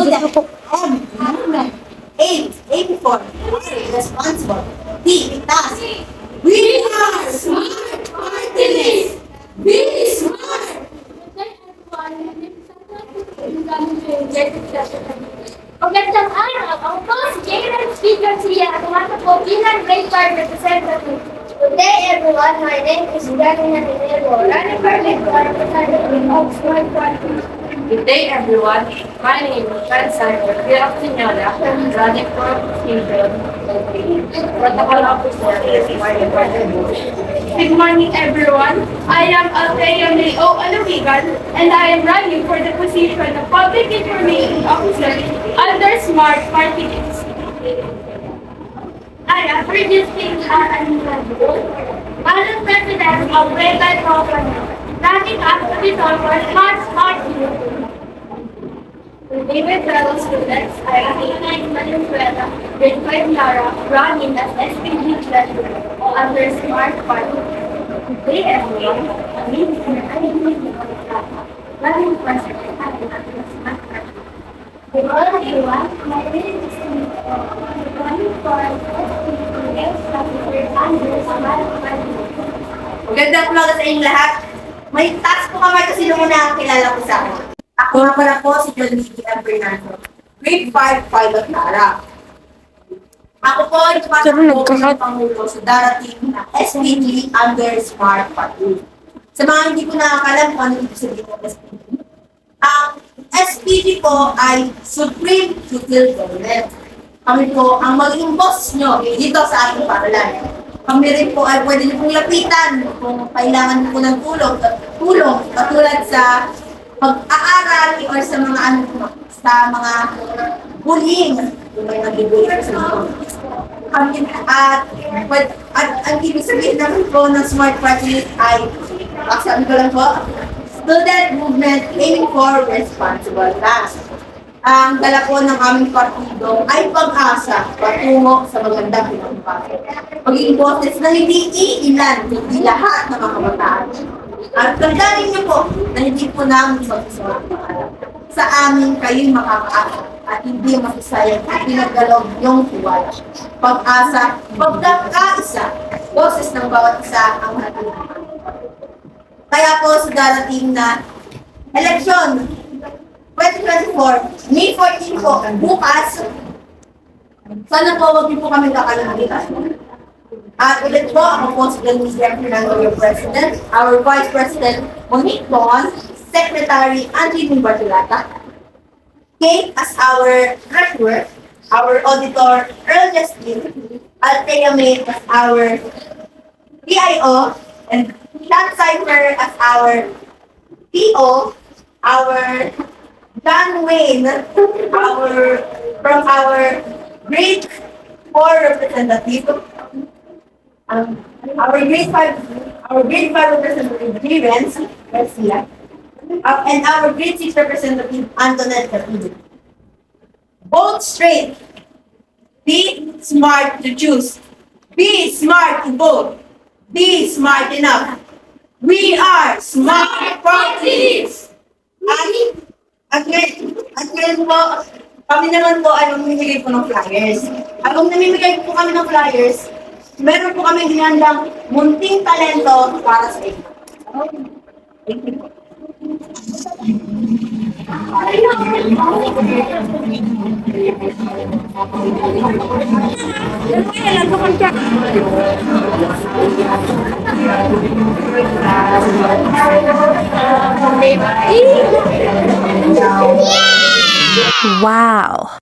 Student. M. Movement. Aim for. Responsible. T. Task. We are smart artists. Be smart. Magandang araw! Ako po si Jalen Speaker Sia at umasa po bilang grade 5 representative. Today everyone, my name is Gavin Naninero, running for grade 1 representative of Smart Quality. Good day, everyone. My name is Fred Simon, Bilang Signora, running for Children, Protocol Officer is my department. Good morning, everyone. I am Althea May O. Alawigan, and I am running for the position of Public Information Officer under Smart Marketing. I am previously an Madam President of Red Light Company, running as auditor for Smart Community. David fellow students, I am Ina Valenzuela, grade 5 Lara, running as SPG Treasurer under Smart Party. Today, everyone, running for Smart Party. Hello, everyone. My name is Ina, running for SPG Treasurer under Smart Party. Magandang umaga sa inyong lahat. May task po kami kasi nung una ang kilala ko sa akin. Ako nga pala po si John Mickey M. Fernando, grade 5 pilot Lara. Ako po ay tumatakbo ng Pangulo sa darating na SPG under Smart Party. Sa mga hindi ko nakakalam kung ano ibig sabihin ng SPG, ang SPG po ay Supreme Tutel Government. Kami po ang maging boss nyo dito sa ating paralan. Kami rin po ay pwede nyo pong lapitan kung kailangan po ng tulong katulad sa pag-aaral or sa mga bullying, yung may nag-bullying sa mga. At ang ibig sabihin naman po ng Smart Party ay, sabi ko lang po, student movement aiming for responsible tasks. Ang dala po ng aming partido ay pag-asa patungo sa magandang pinampasin. Maging boses na hindi iilan, hindi lahat ng mga kabataan. At tandaan niyo po na hindi po namin magsusunod sa amin kayo'y makakaasa at hindi masasayang at pinagdalog yung tiwala. Pag-asa, pagkakaisa, boses ng bawat isa ang natulungan. Kaya po sa darating na eleksyon 2024, May 14 po, bukas, sana po wag niyo po kami kakalimutan. At ulit po, ako po si John Mickey M. Fernando, your President, our Vice President, Monique Bon, Secretary Angeline Bartolata, Kate as our Treasurer, our Auditor, Earl Justin, Althea May as our PIO, and Sean Cipher as our PO, our John Wayne, from our grade 4 representative, our grade 5 representative Rivens Garcia, and our grade 6 representative Antoinette Capillo. Vote straight. Be smart to choose. Be smart to vote. Be smart enough. We are Smart Parties! At ngayon po, kami naman po ay mamimigay po ng flyers. At kung namimigay po kami ng flyers, meron po kami hinandang munting talento para sa inyo. Thank you po. Wow!